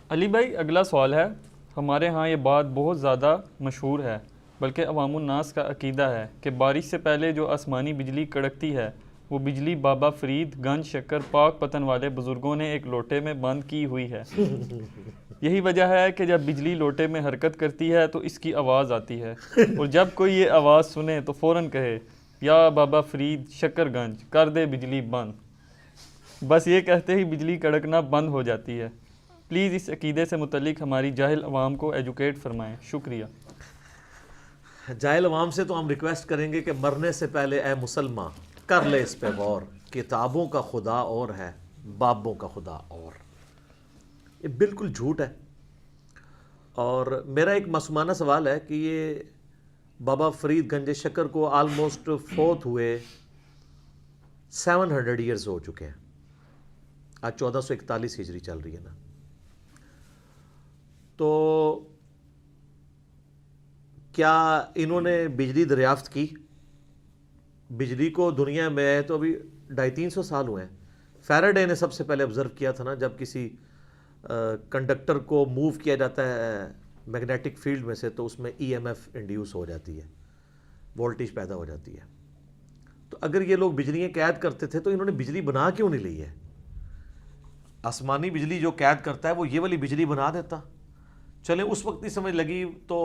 علی بھائی اگلا سوال ہے، ہمارے ہاں یہ بات بہت زیادہ مشہور ہے، بلکہ عوام الناس کا عقیدہ ہے کہ بارش سے پہلے جو آسمانی بجلی کڑکتی ہے وہ بجلی بابا فرید گنج شکر پاک پتن والے بزرگوں نے ایک لوٹے میں بند کی ہوئی ہے۔ یہی وجہ ہے کہ جب بجلی لوٹے میں حرکت کرتی ہے تو اس کی آواز آتی ہے، اور جب کوئی یہ آواز سنے تو فوراً کہے یا بابا فرید شکر گنج کر دے بجلی بند۔ بس یہ کہتے ہی بجلی کڑکنا بند ہو جاتی ہے۔ پلیز اس عقیدے سے متعلق ہماری جاہل عوام کو ایجوکیٹ فرمائیں، شکریہ۔ جاہل عوام سے تو ہم ریکویسٹ کریں گے کہ مرنے سے پہلے اے مسلمان کر لے اس پہ غور، کتابوں کا خدا اور ہے، بابوں کا خدا اور۔ یہ بالکل جھوٹ ہے، اور میرا ایک معصومانہ سوال ہے کہ یہ بابا فرید گنج شکر کو آلموسٹ فوت ہوئے 700 ایئرز ہو چکے ہیں، آج 1441 ہجری چل رہی ہے نا، تو کیا انہوں نے بجلی دریافت کی؟ بجلی کو دنیا میں تو ابھی 250-300 سال ہوئے ہیں۔ فیراڈے نے سب سے پہلے آبزرو کیا تھا نا، جب کسی کنڈکٹر کو موو کیا جاتا ہے میگنیٹک فیلڈ میں سے تو اس میں ای ایم ایف انڈیوس ہو جاتی ہے، وولٹیج پیدا ہو جاتی ہے۔ تو اگر یہ لوگ بجلیاں قید کرتے تھے تو انہوں نے بجلی بنا کیوں نہیں لی ہے؟ آسمانی بجلی جو قید کرتا ہے وہ یہ والی بجلی بنا دیتا۔ چلے اس وقت نہیں سمجھ لگی تو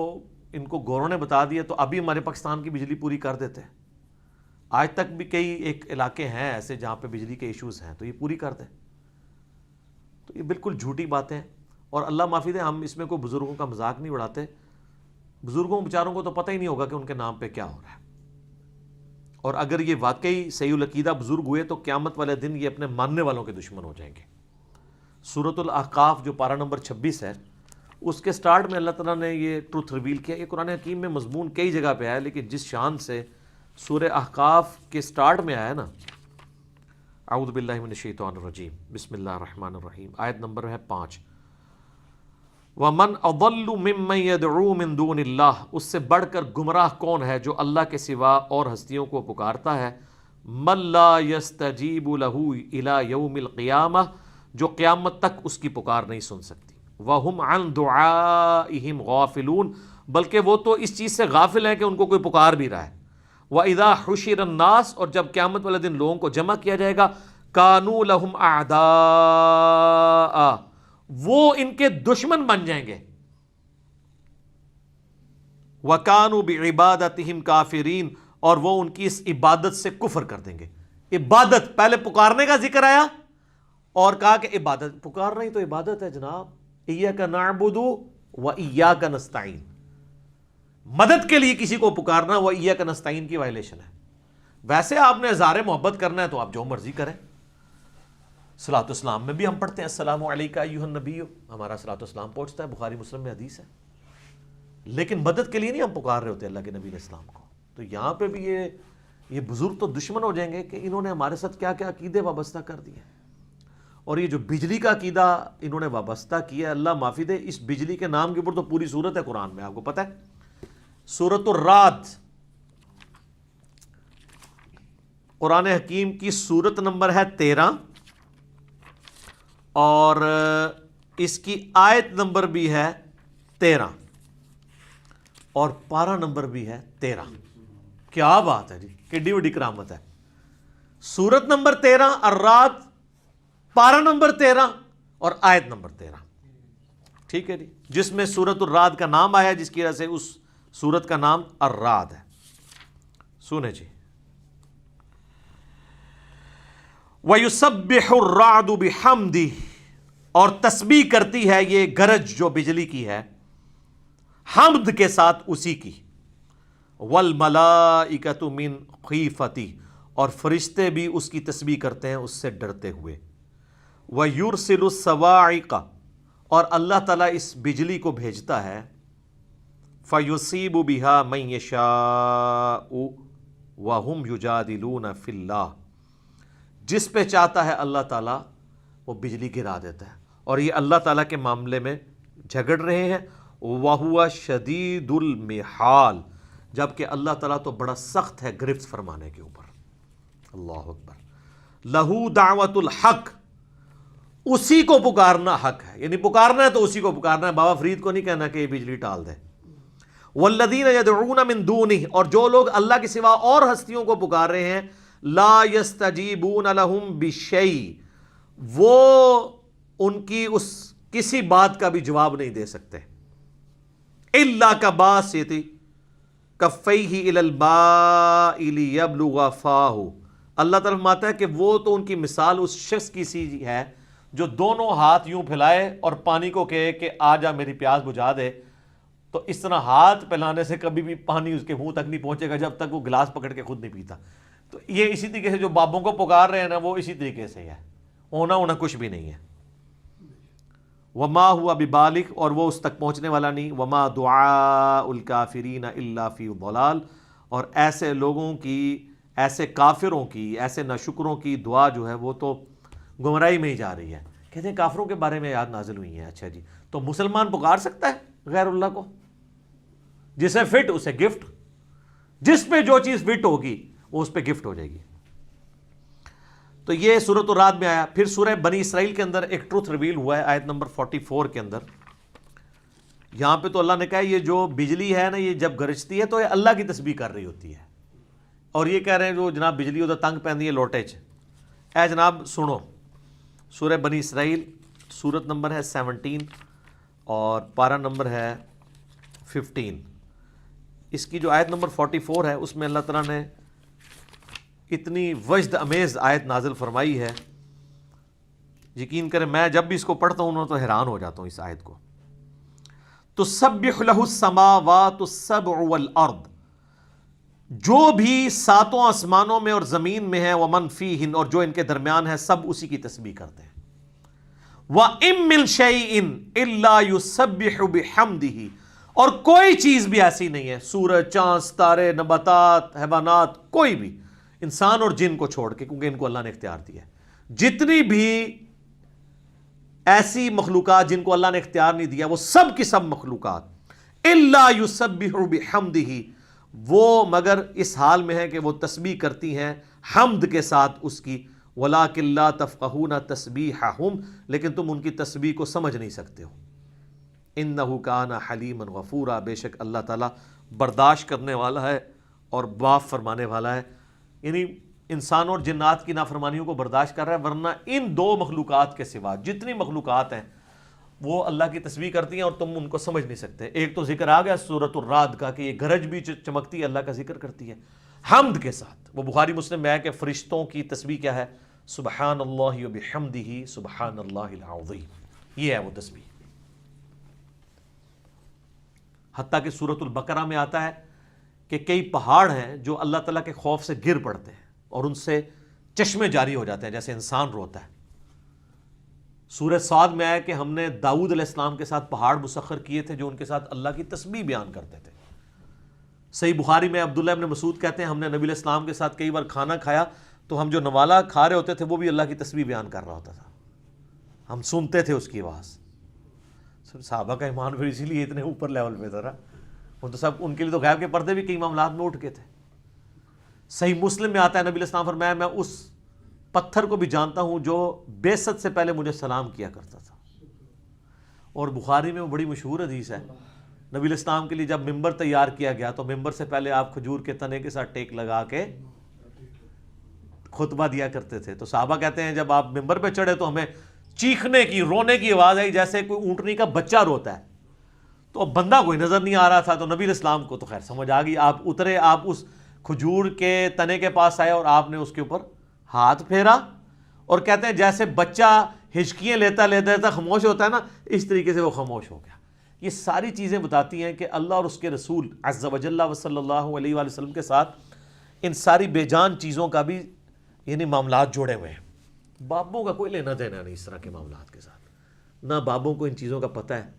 ان کو گوروں نے بتا دیا تو ابھی ہمارے پاکستان کی بجلی پوری کر دیتے ہیں۔ آج تک بھی کئی ایک علاقے ہیں ایسے جہاں پہ بجلی کے ایشوز ہیں تو یہ پوری کر دیں۔ تو یہ بالکل جھوٹی باتیں ہیں، اور اللہ معافی دے ہم اس میں کوئی بزرگوں کا مذاق نہیں اڑاتے۔ بزرگوں بیچاروں کو تو پتہ ہی نہیں ہوگا کہ ان کے نام پہ کیا ہو رہا ہے، اور اگر یہ واقعی صحیح العقیدہ بزرگ ہوئے تو قیامت والے دن یہ اپنے ماننے والوں کے دشمن ہو جائیں گے۔ سورۃ الاحقاف جو پارہ نمبر 26 ہے، اس کے سٹارٹ میں اللہ تعالیٰ نے یہ ٹروتھ ریویل کیا۔ یہ قرآن حکیم میں مضمون کئی جگہ پہ ہے، لیکن جس شان سے سورہ احقاف کے سٹارٹ میں آیا نا، اعوذ باللہ من الشیطان الرجیم بسم اللہ الرحمن الرحیم، آیت نمبر ہے 5، وَمَنْ أَضَلُّ مِمَّنْ يَدْعُو مِن دُونِ اللَّهِ، اس سے بڑھ کر گمراہ کون ہے جو اللہ کے سوا اور ہستیوں کو پکارتا ہے، مَن لَا يَسْتَجِيبُ لَهُ إِلَى يَوْمِ الْقِيَامَةِ، جو قیامت تک اس کی پکار نہیں سن سکتی، وَهُمْ عَنْ دُعَائِهِمْ غَافِلُونَ، بلکہ وہ تو اس چیز سے غافل ہیں کہ ان کو کوئی پکار بھی رہا ہے، وَإِذَا حُشِرَ النَّاسُ، اور جب قیامت والے دن لوگوں کو جمع کیا جائے گا، كَانُوا لَهُمْ أَعْدَاءَ، وہ ان کے دشمن بن جائیں گے، وَكَانُوا بِعِبَادَتِهِمْ كَافِرِينَ، اور وہ ان کی اس عبادت سے کفر کر دیں گے۔ عبادت، پہلے پکارنے کا ذکر آیا اور کہا کہ عبادت، پکارنا ہی تو عبادت ہے جناب، إِيَّاكَ نَعْبُدُ وَإِيَّاكَ نَسْتَعِينُ، مدد کے لیے کسی کو پکارنا وہ إِيَّاكَ نَسْتَعِينُ کی وائلیشن ہے۔ ویسے آپ نے اظہار محبت کرنا ہے تو آپ جو مرضی کریں۔ صلاۃ السلام میں بھی ہم پڑھتے ہیں السلام علیکہ ایھا النبی، ہمارا صلاۃ السلام پہنچتا ہے، بخاری مسلم میں حدیث ہے، لیکن مدد کے لیے نہیں ہم پکار رہے ہوتے اللہ کے نبی علیہ السلام کو۔ تو یہاں پہ بھی یہ بزرگ تو دشمن ہو جائیں گے کہ انہوں نے ہمارے ساتھ کیا کیا عقیدے وابستہ کر دیے، اور یہ جو بجلی کا عقیدہ انہوں نے وابستہ کیا، اللہ معافی دے، اس بجلی کے نام کے اوپر تو پوری صورت ہے قرآن میں، آپ کو پتہ ہے، سورۃ الرعد، قرآن حکیم کی سورت نمبر ہے 13، اور اس کی آیت نمبر بھی ہے 13، اور پارہ نمبر بھی ہے 13۔ کیا بات ہے جی، کڈی بڑی کرامت ہے۔ سورت نمبر 13 الرعد، پارہ نمبر 13 اور آیت نمبر 13، ٹھیک ہے جی، جس میں سورت الرعد کا نام آیا، جس کی وجہ سے اس سورت کا نام الرعد ہے۔ سنیں جی، وَيُسَبِّحُ الرَّعْدُ بِحَمْدِهِ، اور تسبیح کرتی ہے یہ گرج جو بجلی کی ہے حمد کے ساتھ اسی کی، وَالْمَلَائِكَةُ مِنْ خِیفَتِهِ، اور فرشتے بھی اس کی تسبیح کرتے ہیں اس سے ڈرتے ہوئے، وَيُرْسِلُ الصَّوَاعِقَ، اور اللہ تعالیٰ اس بجلی کو بھیجتا ہے، فَيُصِيبُ بِهَا مَن يَشَاءُ وَهُمْ يُجَادِلُونَ فِي اللَّهِ، جس پہ چاہتا ہے اللہ تعالیٰ وہ بجلی گرا دیتا ہے، اور یہ اللہ تعالیٰ کے معاملے میں جھگڑ رہے ہیں، وَهُوَ شَدِيدُ الْمِحَالِ، جبکہ اللہ تعالیٰ تو بڑا سخت ہے گرفت فرمانے کے اوپر۔ اللہ اکبر۔ لَهُ دعوت الحق، اسی کو پکارنا حق ہے، یعنی پکارنا ہے تو اسی کو پکارنا ہے، بابا فرید کو نہیں کہنا کہ یہ بجلی ٹال دے۔ والذین یدعون من دونہ، اور جو لوگ اللہ کے سوا اور ہستیوں کو پکار رہے ہیں، لا یستجیبون لہم بشیء، وہ ان کی اس کسی بات کا بھی جواب نہیں دے سکتے، الا کباسط کفیہ الی الماء لیبلغ فاہ، اللہ تعالیٰ فرماتا ہے کہ وہ تو ان کی مثال اس شخص کی سی ہے جو دونوں ہاتھ یوں پھیلائے اور پانی کو کہے کہ آ جا میری پیاس بجھا دے، تو اس طرح ہاتھ پھیلانے سے کبھی بھی پانی اس کے منہ تک نہیں پہنچے گا جب تک وہ گلاس پکڑ کے خود نہیں پیتا۔ تو یہ اسی طریقے سے جو بابوں کو پکار رہے ہیں نا، وہ اسی طریقے سے ہے، ہونا کچھ بھی نہیں ہے۔ وما ہوا ببالغ، اور وہ اس تک پہنچنے والا نہیں، وما دعاء الکافرین الا فی ضلال، اور ایسے لوگوں کی، ایسے کافروں کی، ایسے ناشکروں کی دعا جو ہے وہ تو گمراہی میں ہی جا رہی ہے۔ کہتے ہیں کافروں کے بارے میں آیات نازل ہوئی ہیں، اچھا جی، تو مسلمان پکار سکتا ہے غیر اللہ کو؟ جسے فٹ اسے گفٹ، جس پہ جو چیز فٹ ہوگی وہ اس پہ گفٹ ہو جائے گی۔ تو یہ سورۃ الرعد میں آیا۔ پھر سورہ بنی اسرائیل کے اندر ایک ٹروتھ ریویل ہوا ہے آیت نمبر 44 کے اندر۔ یہاں پہ تو اللہ نے کہا یہ جو بجلی ہے نا، یہ جب گرجتی ہے تو یہ اللہ کی تسبیح کر رہی ہوتی ہے، اور یہ کہہ رہے ہیں جو جناب بجلی ہوتا تنگ پہنی ہے لوٹے چ۔ اے جناب سنو، سورہ بنی اسرائیل، سورت نمبر ہے 17 اور پارہ نمبر ہے 15۔ اس کی جو آیت نمبر 44 ہے اس میں اللہ تعالیٰ نے اتنی وجد امیز آیت نازل فرمائی ہے، یقین کریں میں جب بھی اس کو پڑھتا ہوں تو حیران ہو جاتا ہوں اس آیت کو۔ تسبح لہ السماوات السبع والارض، جو بھی ساتوں آسمانوں میں اور زمین میں ہے، ومن فیہن، اور جو ان کے درمیان ہے، سب اسی کی تسبیح کرتے ہیں۔ وَإِن مِّن شَيْءٍ إِلَّا يُسَبِّحُ بِحَمْدِهِ، اور کوئی چیز بھی ایسی نہیں ہے، سورج، چاند، ستارے، نباتات، حیوانات، کوئی بھی، انسان اور جن کو چھوڑ کے، کیونکہ ان کو اللہ نے اختیار دیا ہے، جتنی بھی ایسی مخلوقات جن کو اللہ نے اختیار نہیں دیا، وہ سب کی سب مخلوقات الا یسبح بحمدہ، وہ مگر اس حال میں ہے کہ وہ تسبیح کرتی ہیں حمد کے ساتھ اس کی، ولکن لا تفقہون تسبیحہم، لیکن تم ان کی تسبیح کو سمجھ نہیں سکتے ہو۔ انہ کان حلیما غفورا، بے شک اللہ تعالیٰ برداشت کرنے والا ہے اور معاف فرمانے والا ہے، یعنی انسان اور جنات کی نافرمانیوں کو برداشت کر رہا ہے، ورنہ ان دو مخلوقات کے سوا جتنی مخلوقات ہیں وہ اللہ کی تسبیح کرتی ہیں اور تم ان کو سمجھ نہیں سکتے۔ ایک تو ذکر آ گیا سورۃ الرعد کا کہ یہ گرج بھی چمکتی ہے، اللہ کا ذکر کرتی ہے حمد کے ساتھ۔ وہ بخاری مسلم میں ہے کہ فرشتوں کی تسبیح کیا ہے؟ سبحان اللہ وبحمدہ سبحان اللہ العظیم، یہ ہے وہ تسبیح۔ حتیٰ کہ سورۃ البقرہ میں آتا ہے کہ کئی پہاڑ ہیں جو اللہ تعالیٰ کے خوف سے گر پڑتے ہیں اور ان سے چشمے جاری ہو جاتے ہیں جیسے انسان روتا ہے۔ سورہ صاد میں آیا کہ ہم نے داؤد علیہ السلام کے ساتھ پہاڑ مسخر کیے تھے جو ان کے ساتھ اللہ کی تسبیح بیان کرتے تھے۔ صحیح بخاری میں عبداللہ ابن مسعود کہتے ہیں ہم نے نبی علیہ السلام کے ساتھ کئی بار کھانا کھایا تو ہم جو نوالا کھا رہے ہوتے تھے وہ بھی اللہ کی تسبیح بیان کر رہا ہوتا تھا، ہم سنتے تھے اس کی آواز۔ صحابہ کا ایمان پھر اسی لیے اتنے اوپر لیول پہ تھا نا، وہ تو سب ان کے لیے تو غیب کے پردے بھی کئی معاملات میں اٹھ کے تھے۔ صحیح مسلم میں آتا ہے نبی علیہ السلام فرمایا میں اس پتھر کو بھی جانتا ہوں جو بعثت سے پہلے مجھے سلام کیا کرتا تھا۔ اور بخاری میں وہ بڑی مشہور حدیث ہے، نبی علیہ السلام کے لیے جب ممبر تیار کیا گیا تو ممبر سے پہلے آپ کھجور کے تنے کے ساتھ ٹیک لگا کے خطبہ دیا کرتے تھے۔ تو صحابہ کہتے ہیں جب آپ ممبر پہ چڑھے تو ہمیں چیخنے کی، رونے کی آواز آئی جیسے کوئی اونٹنی کا بچہ روتا ہے، تو اب بندہ کوئی نظر نہیں آ رہا تھا۔ تو نبی علیہ السلام کو تو خیر سمجھ آ گئی، آپ اترے، آپ اس کھجور کے تنے کے پاس آئے اور آپ نے اس کے اوپر ہاتھ پھیرا، اور کہتے ہیں جیسے بچہ ہچکیاں لیتا لیتا خاموش ہوتا ہے نا، اس طریقے سے وہ خاموش ہو گیا۔ یہ ساری چیزیں بتاتی ہیں کہ اللہ اور اس کے رسول عز و جل و صلی اللہ علیہ وآلہ وسلم کے ساتھ ان ساری بے جان چیزوں کا بھی یعنی معاملات جوڑے ہوئے ہیں۔ بابوں کا کوئی لینا دینا نہیں اس طرح کے معاملات کے ساتھ، نہ بابوں کو ان چیزوں کا پتہ ہے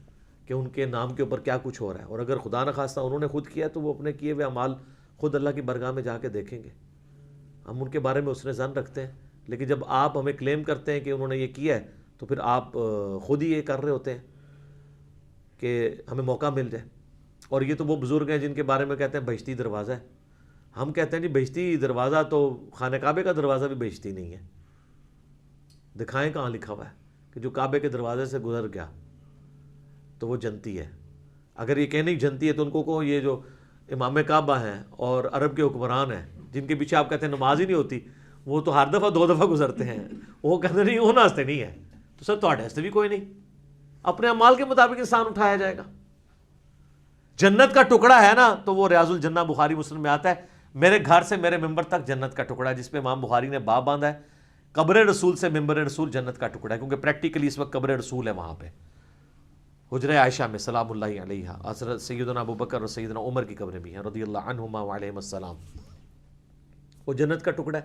کہ ان کے نام کے اوپر کیا کچھ ہو رہا ہے، اور اگر خدا نخواستہ انہوں نے خود کیا تو وہ اپنے کیے ہوئے اعمال خود اللہ کی برگاہ میں جا کے دیکھیں گے۔ ہم ان کے بارے میں حسن ظن رکھتے ہیں، لیکن جب آپ ہمیں کلیم کرتے ہیں کہ انہوں نے یہ کیا ہے تو پھر آپ خود ہی یہ کر رہے ہوتے ہیں کہ ہمیں موقع مل جائے۔ اور یہ تو وہ بزرگ ہیں جن کے بارے میں کہتے ہیں بہشتی دروازہ ہے، ہم کہتے ہیں جی بہشتی دروازہ تو خانہ کعبے کا دروازہ بھی بہشتی نہیں ہے، دکھائیں کہاں لکھا ہوا ہے کہ جو کعبے کے دروازے سے گزر گیا تو وہ جنتی ہے. اگر یہ کہنے جنتی ہے تو ان کو یہ جو امام کعبہ ہیں اور عرب کے حکمران ہیں جن کے پیچھے آپ کہتے ہیں نماز ہی نہیں ہوتی, وہ تو ہر دفعہ 2 دفعہ گزرتے ہیں, وہ کہتے نہیں وہ ناستے نہیں ہے. تو سر تھوڑے ہستے بھی کوئی نہیں, اپنے اعمال کے مطابق انسان اٹھایا جائے گا. جنت کا ٹکڑا ہے نا تو وہ ریاض الجنہ بخاری مسلم میں آتا ہے, میرے گھر سے میرے ممبر تک جنت کا ٹکڑا ہے, جس پہ امام بخاری نے باب باندھا ہے قبر رسول سے ممبر رسول جنت کا ٹکڑا ہے, کیونکہ پریکٹیکلی اس وقت قبر رسول ہے وہاں پہ حجرہ عائشہ میں سلام اللہ علیہ. حضرت سیدنا ابو بکر اور سیدنا عمر کی قبریں بھی ہیں رضی اللہ عنہما وعلیہم السلام. وہ جنت کا ٹکڑا ہے.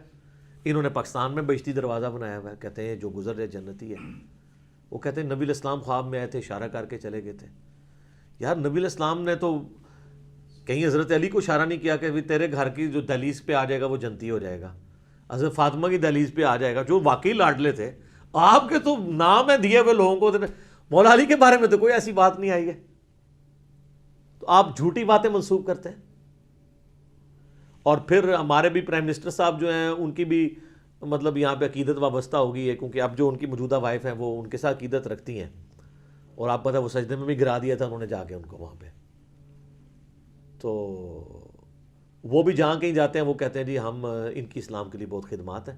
انہوں نے پاکستان میں بہشتی دروازہ بنایا ہوا ہے, کہتے ہیں جو گزر رہے جنتی ہے. وہ کہتے ہیں نبی علیہ السلام خواب میں آئے تھے, اشارہ کر کے چلے گئے تھے. یار نبی علیہ السلام نے تو کہیں حضرت علی کو اشارہ نہیں کیا کہ تیرے گھر کی جو دہلیز پہ آ جائے گا وہ جنتی ہو جائے گا, حضرت فاطمہ کی دہلیز پہ آ جائے گا, جو واقعی لاڈلے تھے. آپ کے تو نام ہے دیے ہوئے لوگوں کو, مولا علی کے بارے میں تو کوئی ایسی بات نہیں آئی ہے, تو آپ جھوٹی باتیں منسوب کرتے ہیں. اور پھر ہمارے بھی پرائم منسٹر صاحب جو ہیں ان کی بھی مطلب یہاں پہ عقیدت وابستہ ہو گئی ہے, کیونکہ اب جو ان کی موجودہ وائف ہیں وہ ان کے ساتھ عقیدت رکھتی ہیں, اور آپ پتہ وہ سجدے میں بھی گرا دیا تھا انہوں نے جا کے ان کو وہاں پہ. تو وہ بھی جہاں کہیں جاتے ہیں وہ کہتے ہیں جی ہم ان کی اسلام کے لیے بہت خدمات ہیں.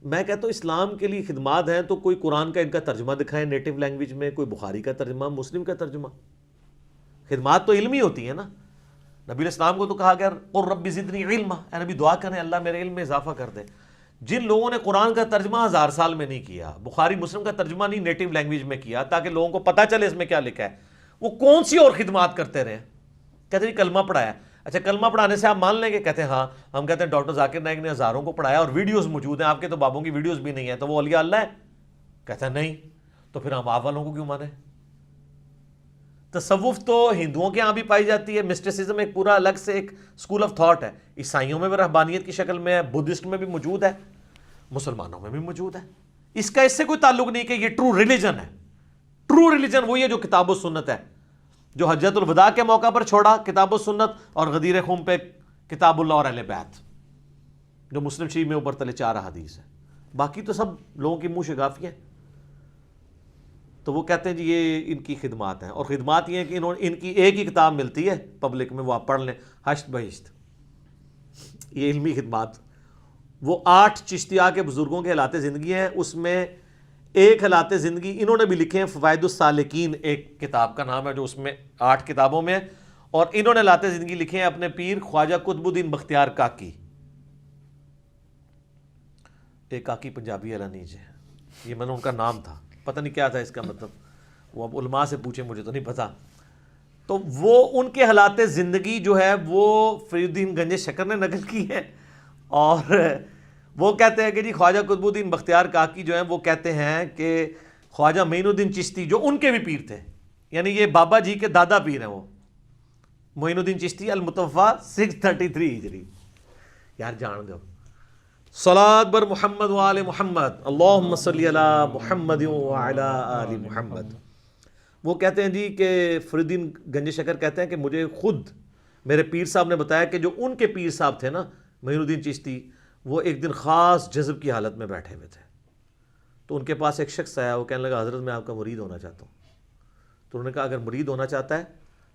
میں کہتا ہوں اسلام کے لیے خدمات ہیں تو کوئی قرآن کا ان کا ترجمہ دکھائیں نیٹو لینگویج میں, کوئی بخاری کا ترجمہ, مسلم کا ترجمہ. خدمات تو علمی ہوتی ہیں نا. نبی علیہ السلام کو تو کہا گیا قل رب زدنی علما, اے نبی دعا کریں اللہ میرے علم میں اضافہ کر دے. جن لوگوں نے قرآن کا ترجمہ 1000 سال میں نہیں کیا, بخاری مسلم کا ترجمہ نہیں نیٹو لینگویج میں کیا تاکہ لوگوں کو پتہ چلے اس میں کیا لکھا ہے, وہ کون سی اور خدمات کرتے رہے. کہتے ہیں کلمہ پڑھایا, اچھا کلمہ پڑھانے سے آپ مان لیں گے؟ کہتے ہیں ہاں. ہم کہتے ہیں ڈاکٹر ذاکر نائک نے ہزاروں کو پڑھایا اور ویڈیوز موجود ہیں, آپ کے تو بابوں کی ویڈیوز بھی نہیں ہیں, تو وہ اولیاء اللہ ہے؟ کہتے ہیں نہیں. تو پھر ہم آپ والوں کو کیوں مانیں؟ تصوف تو ہندوؤں کے ہاں بھی پائی جاتی ہے, مسٹسزم ایک پورا الگ سے ایک اسکول آف تھاٹ ہے. عیسائیوں میں بھی رہبانیت کی شکل میں ہے, بدھسٹ میں بھی موجود ہے, مسلمانوں میں بھی موجود ہے. اس کا اس سے کوئی تعلق نہیں کہ یہ ٹرو ریلیجن ہے. ٹرو ریلیجن وہی ہے جو کتاب و سنت ہے, جو حجت الوداع کے موقع پر چھوڑا کتاب و سنت, اور غدیر خم پہ کتاب اللہ اور اہل بیت, جو مسلم شریف میں اوپر تلے 4 احادیث ہے. باقی تو سب لوگوں کی منہ شگافی ہیں. تو وہ کہتے ہیں جی یہ ان کی خدمات ہیں, اور خدمات یہ ہیں کہ ان کی ایک ہی کتاب ملتی ہے پبلک میں, وہ آپ پڑھ لیں, حشت بہشت. یہ علمی خدمات. وہ 8 چشتیہ کے بزرگوں کے حالات زندگی ہیں, اس میں ایک حالات زندگی انہوں نے بھی لکھے ہیں, فوائد السالکین ایک کتاب کا نام ہے جو اس میں 8 کتابوں میں, اور انہوں نے حالات زندگی لکھے ہیں اپنے پیر خواجہ قطب الدین بختیار کاکی. ایک کاکی پنجابی علانیج ہے, یہ میں نے ان کا نام تھا, پتہ نہیں کیا تھا اس کا مطلب, وہ اب علماء سے پوچھیں, مجھے تو نہیں پتہ. تو وہ ان کے حالات زندگی جو ہے وہ فرید الدین گنج شکر نے نقل کی ہے, اور وہ کہتے ہیں کہ جی خواجہ قطب الدین بختیار کاکی جو ہیں وہ کہتے ہیں کہ خواجہ معین الدین چشتی جو ان کے بھی پیر تھے, یعنی یہ بابا جی کے دادا پیر ہیں, وہ معین الدین چشتی المتوفا 633 ہجری. یار جان دو صلاۃ بر محمد و آل محمد, اللہم صلی علی محمد و علی آل محمد. وہ کہتے ہیں جی کہ فرید الدین گنج شکر کہتے ہیں کہ مجھے خود میرے پیر صاحب نے بتایا کہ جو ان کے پیر صاحب تھے نا معین الدین چشتی, وہ ایک دن خاص جذب کی حالت میں بیٹھے ہوئے تھے, تو ان کے پاس ایک شخص آیا, وہ کہنے لگا حضرت میں آپ کا مرید ہونا چاہتا ہوں. تو انہوں نے کہا اگر مرید ہونا چاہتا ہے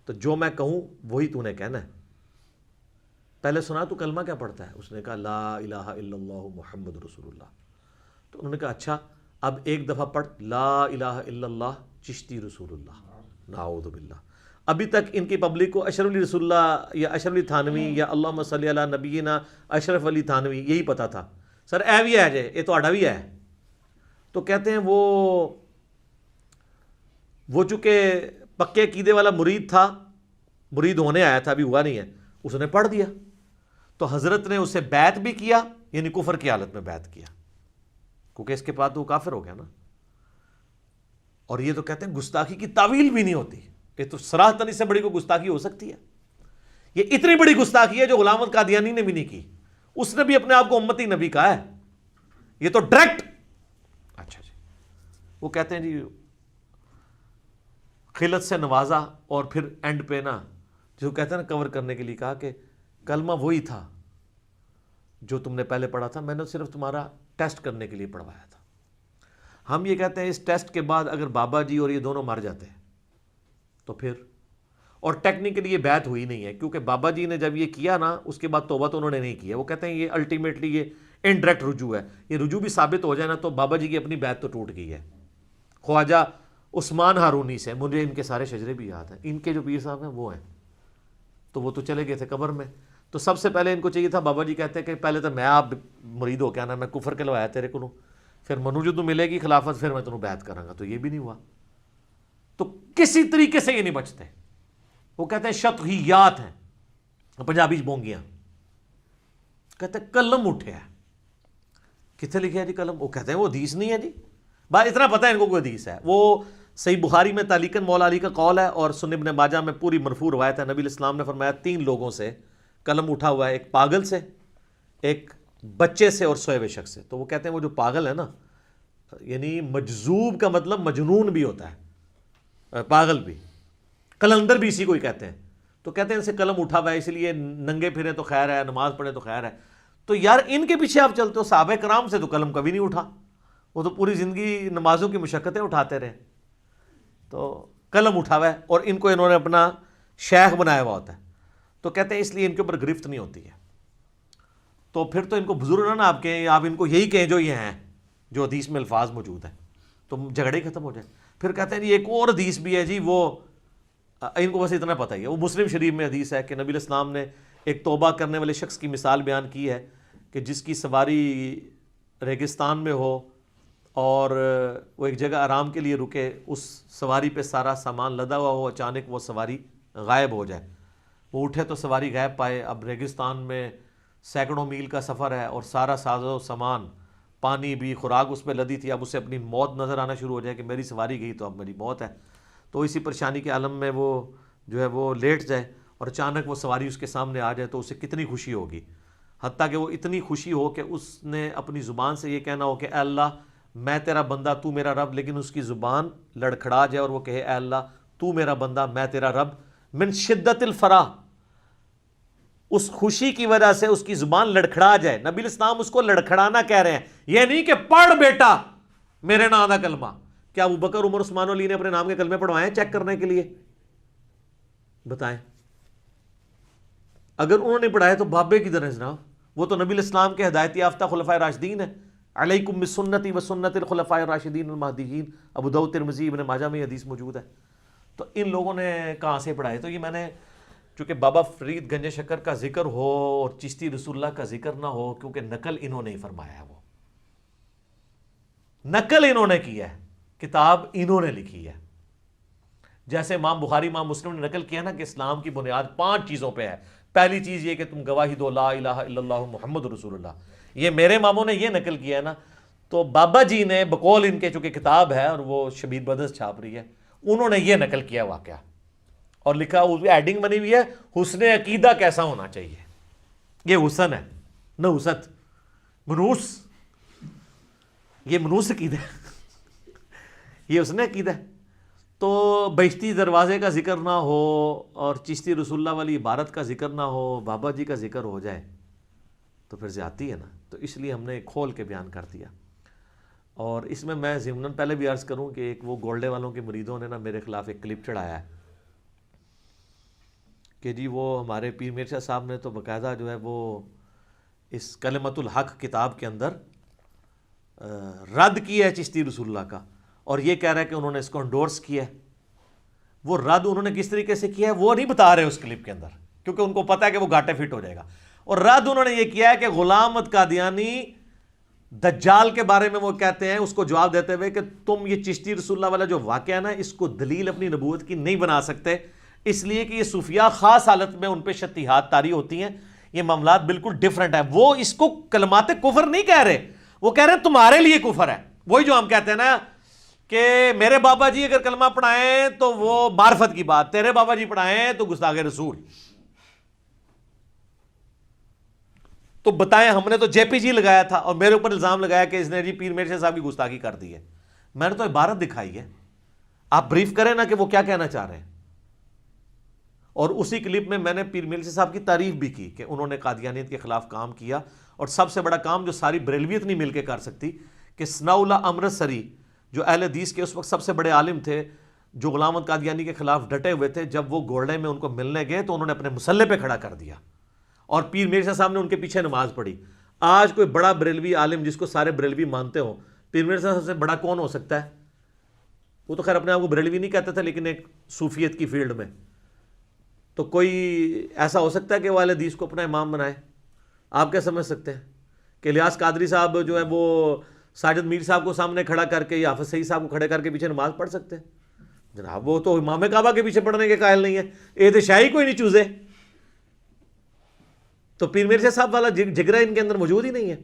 تو جو میں کہوں وہی تو نے کہنا ہے. پہلے سنا تو کلمہ کیا پڑھتا ہے؟ اس نے کہا لا الہ الا اللہ محمد رسول اللہ. تو انہوں نے کہا اچھا اب ایک دفعہ پڑھ لا الہ الا اللہ چشتی رسول اللہ. نعوذ باللہ. ابھی تک ان کی پبلک کو اشرف علی رسول اللہ یا اشرف علی تھانوی یا اللہم صلی علی نبینا اشرف علی تھانوی یہی پتا تھا. سر اے بھی ہے جے, یہ تو آڈا بھی ہے. تو کہتے ہیں وہ چونکہ پکے عقیدے والا مرید تھا, مرید ہونے آیا تھا, ابھی ہوا نہیں ہے, اس نے پڑھ دیا. تو حضرت نے اسے بیعت بھی کیا, یعنی کفر کی حالت میں بیعت کیا, کیونکہ اس کے بعد وہ کافر ہو گیا نا. اور یہ تو کہتے ہیں گستاخی کی تعویل بھی نہیں ہوتی, یہ تو صراحتاً اس سے بڑی کوئی گستاخی ہو سکتی ہے؟ یہ اتنی بڑی گستاخی ہے جو غلام احمد قادیانی نے بھی نہیں کی, اس نے بھی اپنے آپ کو امتی نبی کہا ہے, یہ تو ڈائریکٹ. اچھا جی, وہ کہتے ہیں جی خلت سے نوازا, اور پھر اینڈ پہ نا جو کہتے ہیں نا کور کرنے کے لیے کہا کہ کلمہ وہی تھا جو تم نے پہلے پڑھا تھا, میں نے صرف تمہارا ٹیسٹ کرنے کے لیے پڑھوایا تھا. ہم یہ کہتے ہیں اس ٹیسٹ کے بعد اگر بابا جی اور یہ دونوں مر جاتے ہیں تو پھر، اور ٹیکنیکلی یہ بیعت ہوئی نہیں ہے، کیونکہ بابا جی نے جب یہ کیا نا اس کے بعد توبہ تو انہوں نے نہیں کیا. وہ کہتے ہیں یہ الٹیمیٹلی یہ انڈائریکٹ رجوع ہے، یہ رجوع بھی ثابت ہو جائے نا تو بابا جی کی اپنی بیعت تو ٹوٹ گئی ہے. خواجہ عثمان ہارونی سے، مجھے ان کے سارے شجرے بھی یاد ہیں، ان کے جو پیر صاحب ہیں وہ ہیں، تو وہ تو چلے گئے تھے قبر میں. تو سب سے پہلے ان کو چاہیے تھا، بابا جی کہتے ہیں کہ پہلے تو میں آپ مرید ہو کے آنا، میں کفر کے لوایا تیرے کو، پھر منو جو تو ملے گی خلافت پھر میں تمہیں بیعت کراں گا. تو یہ بھی نہیں ہوا. تو کسی طریقے سے یہ نہیں بچتے. وہ کہتے ہیں شطحیات ہیں، پنجابی بونگیاں. کہتے ہیں قلم اٹھے ہے. کتنے لکھے ہے جی قلم؟ وہ کہتے ہیں وہ حدیث نہیں ہے جی. بات اتنا پتہ ہے ان کو کوئی حدیث ہے. وہ صحیح بخاری میں تعلیقاً مولا علی کا قول ہے، اور سنن ابن ماجہ میں پوری مرفوع روایت ہے. نبی علیہ السلام نے فرمایا 3 لوگوں سے قلم اٹھا ہوا ہے، ایک پاگل سے، ایک بچے سے، اور سوئے ہوئے شخص سے. تو وہ کہتے ہیں وہ جو پاگل ہے نا، یعنی مجذوب کا مطلب مجنون بھی ہوتا ہے، پاگل بھی، قلندر بھی اسی کو ہی کہتے ہیں. تو کہتے ہیں ان سے قلم اٹھا ہوا ہے، اس لیے ننگے پھریں تو خیر ہے، نماز پڑھیں تو خیر ہے. تو یار ان کے پیچھے آپ چلتے ہو، صحابہ کرام سے تو قلم کبھی نہیں اٹھا، وہ تو پوری زندگی نمازوں کی مشقتیں اٹھاتے رہے. تو قلم اٹھا ہوا ہے، اور ان کو انہوں نے اپنا شیخ بنایا ہوا ہوتا ہے. تو کہتے ہیں اس لیے ان کے اوپر گرفت نہیں ہوتی ہے. تو پھر تو ان کو بزرگ نہ آپ کہیں، آپ ان کو یہی کہیں جو یہ ہیں، جو حدیث میں الفاظ موجود ہیں، تو جھگڑے ہی ختم ہو جائے. پھر کہتے ہیں جی ایک اور حدیث بھی ہے جی، وہ ان کو بس اتنا پتہ ہی ہے. وہ مسلم شریف میں حدیث ہے کہ نبی علیہ السلام نے ایک توبہ کرنے والے شخص کی مثال بیان کی ہے کہ جس کی سواری ریگستان میں ہو اور وہ ایک جگہ آرام کے لیے رکے، اس سواری پہ سارا سامان لدا ہوا ہو، اچانک وہ سواری غائب ہو جائے. وہ اٹھے تو سواری غائب پائے. اب ریگستان میں سینکڑوں میل کا سفر ہے اور سارا ساز و سامان، پانی بھی، خوراک اس پہ لدی تھی. اب اسے اپنی موت نظر آنا شروع ہو جائے کہ میری سواری گئی تو اب میری موت ہے. تو اسی پریشانی کے عالم میں وہ جو ہے وہ لیٹ جائے اور اچانک وہ سواری اس کے سامنے آ جائے تو اسے کتنی خوشی ہوگی. حتیٰ کہ وہ اتنی خوشی ہو کہ اس نے اپنی زبان سے یہ کہنا ہو کہ اے اللہ میں تیرا بندہ تو میرا رب، لیکن اس کی زبان لڑکھڑا جائے اور وہ کہے اے اللہ تو میرا بندہ میں تیرا رب. من شدت الفرح، اس خوشی کی وجہ سے اس کی زبان لڑکھڑا جائے. نبی علیہ السلام اس کو لڑکھڑانا کہہ رہے ہیں، یہ نہیں کہ پڑھ بیٹا میرے نام دا کلمہ. کیا ابو بکر، عمر، عثمان علی نے اپنے نام کے کلمے پڑھوائے ہیں چیک کرنے کے لیے؟ بتائیں. اگر انہوں نے پڑھائے تو بابے کی طرح جناب، وہ تو نبی علیہ السلام کے ہدایت یافتہ خلفائے راشدین ہیں. علیکم بسنتی وسنت الخلفاء الراشدین المہدیین. ابو داؤد، ترمذی، ابن ماجہ میں یہ حدیث موجود ہے. تو ان لوگوں نے کہاں سے پڑھائے؟ تو یہ میں نے، چونکہ بابا فرید گنج شکر کا ذکر ہو اور چشتی رسول اللہ کا ذکر نہ ہو، کیونکہ نقل انہوں نے ہی فرمایا ہے، وہ نقل انہوں نے کی ہے، کتاب انہوں نے لکھی ہے. جیسے امام بخاری، امام مسلم نے نقل کیا نا کہ اسلام کی بنیاد 5 چیزوں پہ ہے. پہلی چیز یہ کہ تم گواہی دو لا الہ الا اللہ محمد رسول اللہ. یہ میرے اماموں نے یہ نقل کیا ہے نا. تو بابا جی نے بقول ان کے، چونکہ کتاب ہے اور وہ شبیر بدرس چھاپ رہی ہے، انہوں نے یہ نقل کیا واقعہ اور لکھا، اس میں ایڈنگ بنی ہوئی ہے حسن عقیدہ کیسا ہونا چاہیے. یہ حسن ہے نہ حسد، منوس، یہ منوس عقیدہ ہے، یہ حسن عقیدہ ہے. تو بہشتی دروازے کا ذکر نہ ہو اور چشتی رسول اللہ والی عبارت کا ذکر نہ ہو، بابا جی کا ذکر ہو جائے تو پھر زیادتی ہے نا. تو اس لیے ہم نے کھول کے بیان کر دیا. اور اس میں ضمناً پہلے بھی عرض کروں کہ ایک وہ گولڈے والوں کے مریدوں نے نا میرے خلاف ایک کلپ چڑھایا ہے کہ جی وہ ہمارے پیر مرشد صاحب نے تو باقاعدہ جو ہے وہ اس کلمۃ الحق کتاب کے اندر رد کیا ہے چشتی رسول اللہ کا، اور یہ کہہ رہا ہے کہ انہوں نے اس کو انڈورس کیا ہے. وہ رد انہوں نے کس طریقے سے کیا ہے وہ نہیں بتا رہے اس کلپ کے اندر، کیونکہ ان کو پتہ ہے کہ وہ گھاٹے فٹ ہو جائے گا. اور رد انہوں نے یہ کیا ہے کہ غلام احمد قادیانی دجال کے بارے میں وہ کہتے ہیں، اس کو جواب دیتے ہوئے کہ تم یہ چشتی رسول اللہ والا جو واقعہ ہے نا، اس کو دلیل اپنی نبوت کی نہیں بنا سکتے، اس لیے کہ یہ صوفیاء خاص حالت میں ان پہ شتیحات طاری ہوتی ہیں، یہ معاملات بالکل ڈیفرنٹ ہے. وہ اس کو کلمات کفر نہیں کہہ رہے، وہ کہہ رہے ہیں تمہارے لیے کفر ہے. وہی جو ہم کہتے ہیں نا کہ میرے بابا جی اگر کلمہ پڑھائیں تو وہ معرفت کی بات، تیرے بابا جی پڑھائیں تو گستاخ رسول. تو بتائیں، ہم نے تو جے پی جی لگایا تھا اور میرے اوپر الزام لگایا کہ اس نے جی پیر مرشد صاحب کی گستاخی کر دی ہے. میں نے تو عبارت دکھائی ہے، آپ بریف کریں نا کہ وہ کیا کہنا چاہ رہے ہیں. اور اسی کلپ میں میں نے پیر مرشد صاحب کی تعریف بھی کی کہ انہوں نے قادیانیت کے خلاف کام کیا، اور سب سے بڑا کام جو ساری بریلویت نہیں مل کے کر سکتی کہ ثناء اللہ امرتسری جو اہل حدیث کے اس وقت سب سے بڑے عالم تھے، جو غلام احمد قادیانی کے خلاف ڈٹے ہوئے تھے، جب وہ گولڑے میں ان کو ملنے گئے تو انہوں نے اپنے مسلح پہ کھڑا کر دیا اور پیر مرزا صاحب نے ان کے پیچھے نماز پڑھی. آج کوئی بڑا بریلوی عالم جس کو سارے بریلوی مانتے ہوں، پیر مرزا صاحب سے بڑا کون ہو سکتا ہے؟ وہ تو خیر اپنے آپ کو بریلوی نہیں کہتے تھے لیکن ایک صوفیت کی فیلڈ میں. تو کوئی ایسا ہو سکتا ہے کہ وہ اہل حدیث کو اپنا امام بنائے؟ آپ کیا سمجھ سکتے ہیں کہ الیاس قادری صاحب جو ہے وہ ساجد میر صاحب کو سامنے کھڑا کر کے یا حافظ سعید صاحب کو کھڑے کر کے پیچھے نماز پڑھ سکتے ہیں؟ جناب وہ تو امام کعبہ کے پیچھے پڑھنے کے قائل نہیں ہے، اے شاہی کوئی نہیں چوزے. تو پیر مرزا صاحب والا جگرہ ان کے اندر موجود ہی نہیں ہے.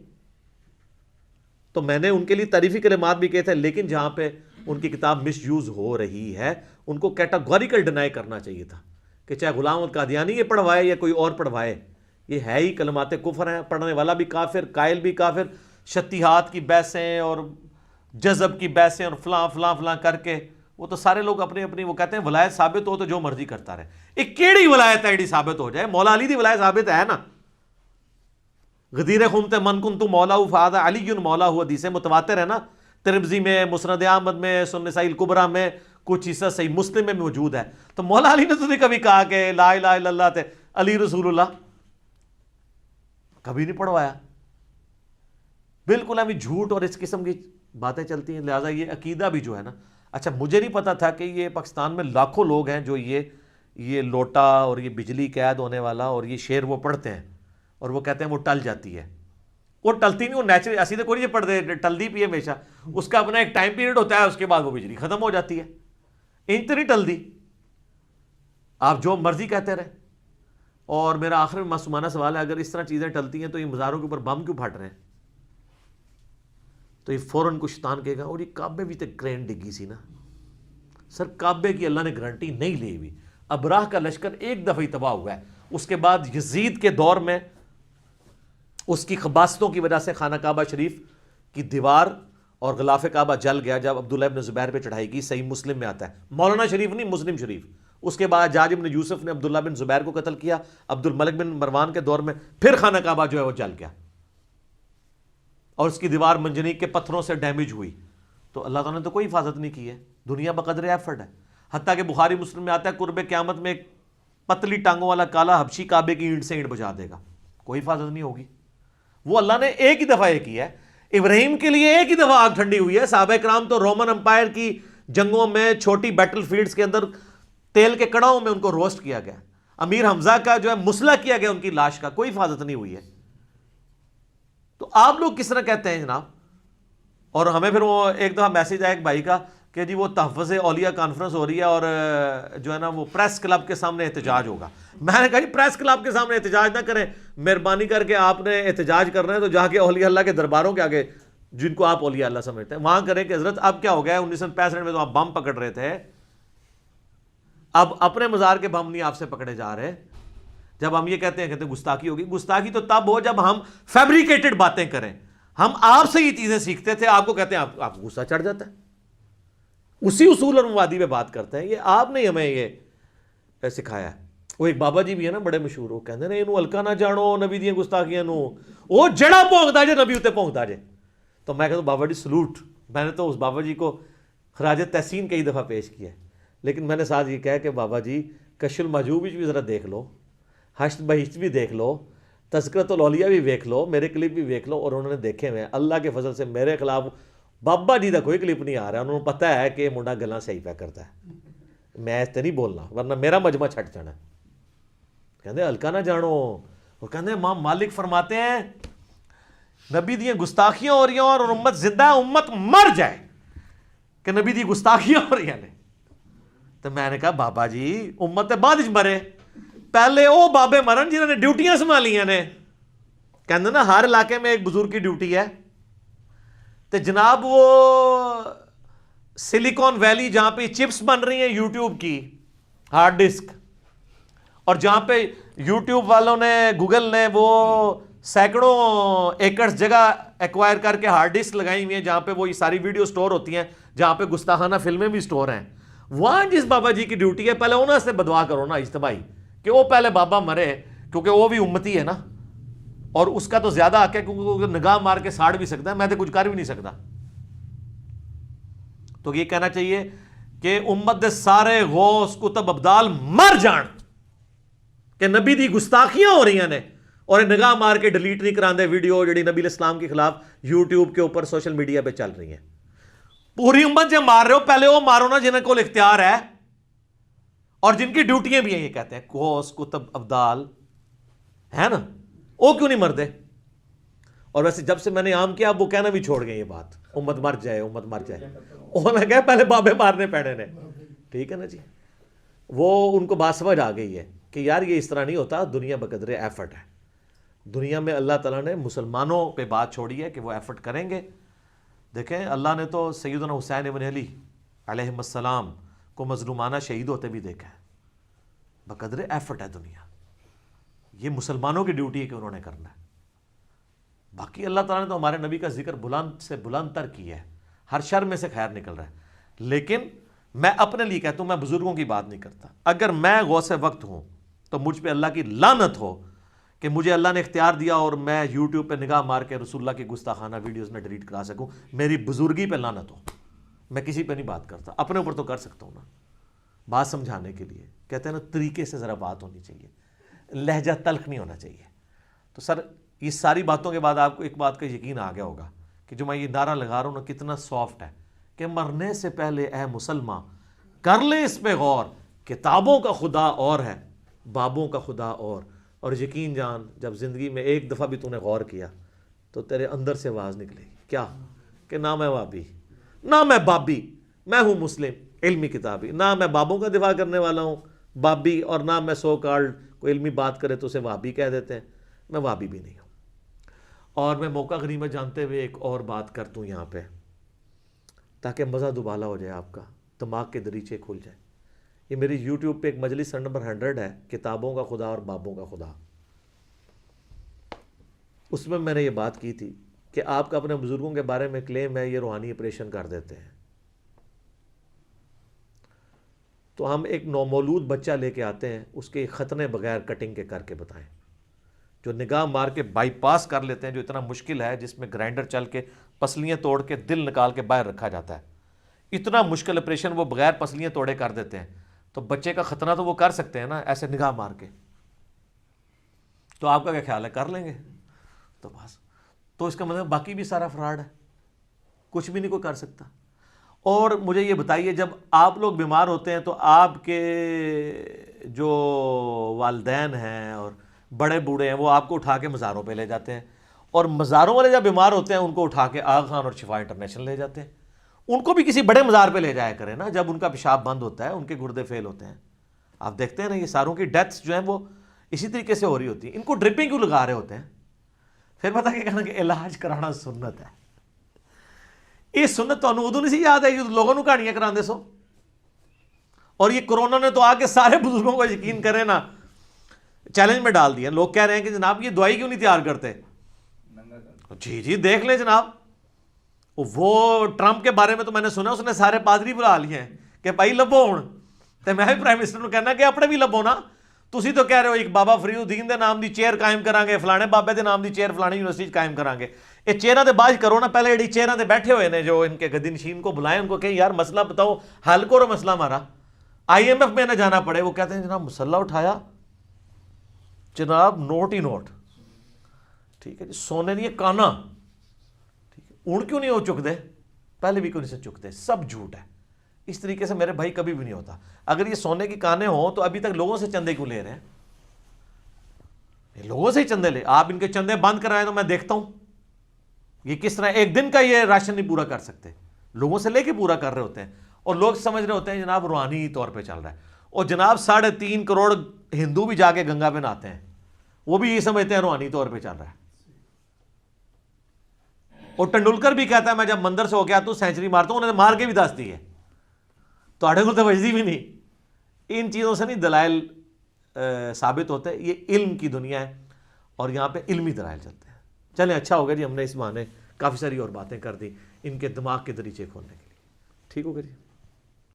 تو میں نے ان کے لیے تعریفی کلمات بھی کہے تھے، لیکن جہاں پہ ان کی کتاب مس یوز ہو رہی ہے ان کو کیٹاگوریکل ڈینائی کرنا چاہیے تھا کہ چاہے غلام احمد قادیانی یہ پڑھوائے یا کوئی اور پڑھوائے، یہ ہے ہی کلمات کفر ہیں، پڑھنے والا بھی کافر، قائل بھی کافر. شتیہات کی بحثیں اور جذب کی بحثیں اور فلاں فلاں فلاں کر کے وہ تو سارے لوگ اپنی اپنی وہ کہتے ہیں ولایت ثابت ہو تو جو مرضی کرتا رہے. ایک کیڑی ولایت ہے ایڈی ثابت ہو جائے؟ مولا علی دی ولایت ثابت ہے نا. غدیر خمت من کنت مولا فہذا علی مولا ہوا، حدیث متواتر ہے نا، ترمذی میں، مسند احمد میں، سنن نسائی الکبریٰ میں، کچھ حصہ صحیح مسلم میں موجود ہے. تو مولا علی نے تو نہیں کبھی کہا کہ لا الہ الا اللہ تے علی رسول اللہ، کبھی نہیں پڑھوایا. بالکل ابھی جھوٹ اور اس قسم کی باتیں چلتی ہیں. لہٰذا یہ عقیدہ بھی جو ہے نا، اچھا مجھے نہیں پتا تھا کہ یہ پاکستان میں لاکھوں لوگ ہیں جو یہ لوٹا اور یہ بجلی قید ہونے والا اور یہ شعر وہ پڑھتے ہیں اور وہ کہتے ہیں وہ ٹل جاتی ہے. وہ ٹلتی نہیں، وہ نیچرل ایسی تو کوئی نہیں پڑھتے ٹلدی پی ہے ہمیشہ، اس کا اپنا ایک ٹائم پیریڈ ہوتا ہے، اس کے بعد وہ بجلی ختم ہو جاتی ہے. انج تو نہیں ٹلدی، آپ جو مرضی کہتے رہے. اور میرا آخر میں معصومانہ سوال ہے، اگر اس طرح چیزیں ٹلتی ہیں تو یہ مزاروں کے اوپر بم کیوں پھٹ رہے ہیں؟ تو یہ فوراً کو شیطان کہے گا اور یہ کعبے بھی تو کرین ڈگی سی نا. سر کعبے کی اللہ نے گارنٹی نہیں لی ہوئی. ابراہ کا لشکر ایک دفعہ ہی تباہ ہوا ہے، اس کے بعد یزید کے دور میں اس کی خباستوں کی وجہ سے خانہ کعبہ شریف کی دیوار اور غلاف کعبہ جل گیا جب عبداللہ ابن زبیر پہ چڑھائی کی. صحیح مسلم میں آتا ہے، مولانا شریف نہیں، مسلم شریف. اس کے بعد حجاج ابن یوسف نے عبداللہ بن زبیر کو قتل کیا. عبد الملک بن مروان کے دور میں پھر خانہ کعبہ جو ہے وہ جل گیا اور اس کی دیوار منجنیق کے پتھروں سے ڈیمیج ہوئی. تو اللہ تعالیٰ نے تو کوئی حفاظت نہیں کی ہے، دنیا بقدر ایفرٹ ہے. حتیٰ کہ بخاری مسلم میں آتا ہے قرب قیامت میں ایک پتلی ٹانگوں والا کالا حبشی کعبے کی اینٹ سے اینٹ بجا دے گا، کوئی حفاظت نہیں ہوگی. وہ اللہ نے ایک ہی دفعہ یہ کیا ہے. ابراہیم کے لیے ایک ہی دفعہ آگ ٹھنڈی ہوئی ہے. صحابہ کرام تو رومن امپائر کی جنگوں میں چھوٹی بیٹل فیلڈز کے اندر تیل کے کڑاؤں میں ان کو روسٹ کیا گیا. امیر حمزہ کا جو ہے مسلح کیا گیا ان کی لاش کا، کوئی حفاظت نہیں ہوئی ہے. تو آپ لوگ کس طرح کہتے ہیں جناب؟ اور ہمیں پھر وہ ایک دفعہ میسیج آیا ایک بھائی کا کہ جی وہ تحفظ اولیاء کانفرنس ہو رہی ہے اور جو ہے نا وہ پریس کلب کے سامنے احتجاج ہوگا. میں نے کہا جی پریس کلب کے سامنے احتجاج نہ کریں، مہربانی کر کے آپ نے احتجاج کرنا ہے تو جا کے اولیاء اللہ کے درباروں کے آگے جن کو آپ اولیاء اللہ سمجھتے ہیں وہاں کریں کہ حضرت اب کیا ہو گیا ہے، 1965 میں تو آپ بم پکڑ رہے تھے، اب اپنے مزار کے بم نہیں آپ سے پکڑے جا رہے. جب ہم یہ کہتے ہیں گستاخی ہوگی، گستاخی تو تب ہو جب ہم فیبریکیٹڈ باتیں کریں. ہم آپ سے یہ چیزیں سیکھتے تھے، آپ کو کہتے ہیں آپ غصہ چڑھ جاتا ہے، اسی اصول اور مبادی پہ بات کرتے ہیں. یہ آپ نے ہمیں یہ سکھایا. وہ ایک بابا جی بھی ہے نا بڑے مشہور، وہ کہتے ہیں انہوں ہلکا نہ جانو نبی دیاں گستاخیاں نو، وہ جڑا پونکتا جے نبی اتنے پونکتا جے. تو میں کہتا ہوں بابا جی سلوٹ. میں نے تو اس بابا جی کو خراج تحسین کئی دفعہ پیش کیا ہے، لیکن میں نے ساتھ یہ کہا کہ بابا جی کشف المحجوب بھی ذرا دیکھ لو، حشر بہشت بھی دیکھ لو، تذکرۃ الاولیاء بھی دیکھ لو، میرے کلپ بھی دیکھ لو. اور انہوں نے دیکھے ہوئے اللہ کے فضل سے میرے خلاف بابا جی کا کوئی کلپ نہیں آ رہا. انہوں نے پتہ ہے کہ منڈا گلاں صحیح پہ کرتا ہے، میں اس تے نہیں بولنا ورنہ میرا مجمع چھٹ جانا. کہتے ہلکا نہ جانو. اور کہتے ہیں امام مالک فرماتے ہیں نبی دی گستاخیاں ہو رہی ہیں اور امت زندہ ہے، امت مر جائے کہ نبی دی گستاخیاں ہو رہی ہیں. تو میں نے کہا بابا جی امت بعد مرے، پہلے وہ بابے مرن جنہوں نے ڈیوٹیاں سنبھالیاں نے. کہتے نا ہر علاقے میں ایک بزرگ کی ڈیوٹی ہے. تو جناب وہ سلیکون ویلی جہاں پہ چپس بن رہی ہیں یوٹیوب کی ہارڈ ڈسک، اور جہاں پہ یوٹیوب والوں نے گوگل نے وہ سینکڑوں ایکڑ جگہ ایکوائر کر کے ہارڈ ڈسک لگائی ہوئی ہیں جہاں پہ وہ یہ ساری ویڈیو سٹور ہوتی ہیں، جہاں پہ گستاخانہ فلمیں بھی سٹور ہیں، وہاں جس بابا جی کی ڈیوٹی ہے پہلے انہوں سے بدعا کرو نا اجتماعی کہ وہ پہلے بابا مرے، کیونکہ وہ بھی امتی ہے نا، اور اس کا تو زیادہ حق ہے کیونکہ نگاہ مار کے ساڑ بھی سکتا ہے، میں تو کچھ کر بھی نہیں سکتا. تو یہ کہنا چاہیے کہ امت دے سارے غوث کتب ابدال مر جان کہ نبی دی گستاخیاں ہو رہی ہیں اور نگاہ مار کے ڈیلیٹ نہیں کراندے ویڈیو جڑی نبی علیہ السلام کے خلاف یوٹیوب کے اوپر سوشل میڈیا پہ چل رہی ہیں. پوری امت جو مار رہے ہو پہلے وہ مارو نا جنہیں کو اختیار ہے اور جن کی ڈیوٹیاں بھی ہیں. یہ کہتے ہیں غوث کتب ابدال ہے نا, وہ کیوں نہیں مردے؟ اور ویسے جب سے میں نے عام کیا اب وہ کہنا بھی چھوڑ گئے یہ بات, امت مر جائے امت مر جائے. انہوں نے کہا پہلے بابے مارنے پڑے نے. ٹھیک ہے نا جی, وہ ان کو بات سمجھ آ گئی ہے کہ یار یہ اس طرح نہیں ہوتا, دنیا بقدر ایفرٹ ہے. دنیا میں اللہ تعالیٰ نے مسلمانوں پہ بات چھوڑی ہے کہ وہ ایفرٹ کریں گے. دیکھیں اللہ نے تو سیدنا حسین ابن علی علیہ السلام کو مظلومانہ شہید ہوتے بھی دیکھا ہے. بقدر ایفرٹ ہے دنیا. یہ مسلمانوں کی ڈیوٹی ہے کہ انہوں نے کرنا ہے. باقی اللہ تعالیٰ نے تو ہمارے نبی کا ذکر بلند سے بلند تر کیا ہے, ہر شر میں سے خیر نکل رہا ہے. لیکن میں اپنے لیے کہتا ہوں, میں بزرگوں کی بات نہیں کرتا. اگر میں غوث وقت ہوں تو مجھ پہ اللہ کی لعنت ہو کہ مجھے اللہ نے اختیار دیا اور میں یوٹیوب پہ نگاہ مار کے رسول اللہ کی گستاخانہ ویڈیوز میں ڈیلیٹ کرا سکوں. میری بزرگی پہ لعنت ہو. میں کسی پہ نہیں بات کرتا, اپنے اوپر تو کر سکتا ہوں نا, بات سمجھانے کے لیے. کہتے ہیں نا طریقے سے ذرا بات ہونی چاہیے, لہجہ تلخ نہیں ہونا چاہیے. تو سر یہ ساری باتوں کے بعد آپ کو ایک بات کا یقین آ گیا ہوگا کہ جو میں یہ نعرہ لگا رہا ہوں نا کتنا سافٹ ہے کہ مرنے سے پہلے اے مسلمان کر لے اس پہ غور, کتابوں کا خدا اور ہے بابوں کا خدا اور یقین جان جب زندگی میں ایک دفعہ بھی تو نے غور کیا تو تیرے اندر سے آواز نکلے گی کیا کہ نہ میں وابی نہ میں بابی, میں ہوں مسلم علمی کتابی. نہ میں بابوں کا دفاع کرنے والا ہوں بابی, اور نہ میں سو کارڈ کوئی علمی بات کرے تو اسے وابی کہہ دیتے ہیں. میں وابی بھی نہیں ہوں. اور میں موقع غنیمت جانتے ہوئے ایک اور بات کر دوں یہاں پہ تاکہ مزہ دوبالا ہو جائے, آپ کا دماغ کے دریچے کھل جائیں. یہ میری یوٹیوب پہ ایک مجلس نمبر 100 ہے, کتابوں کا خدا اور بابوں کا خدا. اس میں نے یہ بات کی تھی کہ آپ کا اپنے بزرگوں کے بارے میں کلیم ہے یہ روحانی آپریشن کر دیتے ہیں. تو ہم ایک نومولود بچہ لے کے آتے ہیں, اس کے ختنے بغیر کٹنگ کے کر کے بتائیں, جو نگاہ مار کے بائی پاس کر لیتے ہیں, جو اتنا مشکل ہے جس میں گرائنڈر چل کے پسلیاں توڑ کے دل نکال کے باہر رکھا جاتا ہے. اتنا مشکل آپریشن وہ بغیر پسلیاں توڑے کر دیتے ہیں. تو بچے کا ختنہ تو وہ کر سکتے ہیں نا ایسے نگاہ مار کے. تو آپ کا کیا خیال ہے, کر لیں گے؟ تو بس, تو اس کا مطلب باقی بھی سارا فراڈ ہے, کچھ بھی نہیں کوئی کر سکتا. اور مجھے یہ بتائیے جب آپ لوگ بیمار ہوتے ہیں تو آپ کے جو والدین ہیں اور بڑے بوڑھے ہیں وہ آپ کو اٹھا کے مزاروں پہ لے جاتے ہیں, اور مزاروں والے جب بیمار ہوتے ہیں ان کو اٹھا کے آغا خان اور شفا انٹرنیشنل لے جاتے ہیں. ان کو بھی کسی بڑے مزار پہ لے جایا کریں نا جب ان کا پیشاب بند ہوتا ہے, ان کے گردے فیل ہوتے ہیں. آپ دیکھتے ہیں نا یہ ساروں کی ڈیتھس جو ہیں وہ اسی طریقے سے ہو رہی ہوتی ہیں. ان کو ڈرپنگ کیوں لگا رہے ہوتے ہیں؟ پھر پتہ کہ کہنا کہ علاج کرانا سنت ہے. یہ سنت تو ادو نہیں سی یاد ہے, یہ لوگوں کو کہانیاں کراندے سو. اور یہ کرونا نے تو آ کے سارے بزرگوں کو یقین کریں نا چیلنج میں ڈال دیا. لوگ کہہ رہے ہیں کہ جناب یہ دوائی کیوں نہیں تیار کرتے؟ جی دیکھ لیں جناب, وہ ٹرمپ کے بارے میں تو میں نے سنا اس نے سارے پادری بلا لیے ہیں کہ بھائی لبو ہوں. تو میں بھی پرائم منسٹر کو کہنا کہ اپنے بھی لبو نا. تسی تو کہہ رہے ہو ایک بابا فرید الدین دے نام دی چیئر قائم کران گے, فلانے بابے دے نام دی چیئر فلانے یونیورسٹی قائم کران گے. یہ چیئراں دے باج کرو نا, پہلے جڑی چیئراں دے بیٹھے ہوئے نے جو ان کے گدی نشین کو بلائیں ان کو کہیں یار مسئلہ بتاؤ, حل کرو مسئلہ ہمارا. IMF میں نہ جانا پڑے, وہ کہتے ہیں جناب مسئلہ اٹھایا جناب نوٹ ہی نوٹ. ٹھیک ہے جی, سونے نہیں کانا. ٹھیک ہے, اون کیوں نہیں ہو چک دے, پہلے بھی کیوں نہیں سے چکتے, سب جھوٹ ہے. اس طریقے سے میرے بھائی کبھی بھی نہیں ہوتا. اگر یہ سونے کی کانے ہوں تو ابھی تک لوگوں سے چندے کیوں لے رہے ہیں؟ لوگوں سے ہی چندے لے, آپ ان کے چندے بند کرائیں تو میں دیکھتا ہوں یہ کس طرح ایک دن کا یہ راشن نہیں پورا کر سکتے, لوگوں سے لے کے پورا کر رہے ہوتے ہیں. اور لوگ سمجھ رہے ہوتے ہیں جناب روحانی طور پہ چل رہا ہے. اور جناب 3.5 کروڑ ہندو بھی جا کے گنگا پہ نہاتے ہیں, وہ بھی یہ سمجھتے ہیں روحانی طور پہ چل رہا ہے. اور ٹنڈولکر بھی کہتا ہے میں جب مندر سے ہو گیا تو سینچری مارتا ہوں, انہوں نے مار کے بھی دس دی ہے. تو آڑے کو تو وجدی بھی نہیں. ان چیزوں سے نہیں دلائل ثابت ہوتے. یہ علم کی دنیا ہے اور یہاں پہ علمی دلائل چلتے ہیں. چلیں اچھا ہو گیا جی, ہم نے اس بہانے کافی ساری اور باتیں کر دی ان کے دماغ کے دریچے کھولنے کے لیے. ٹھیک ہو گیا جی.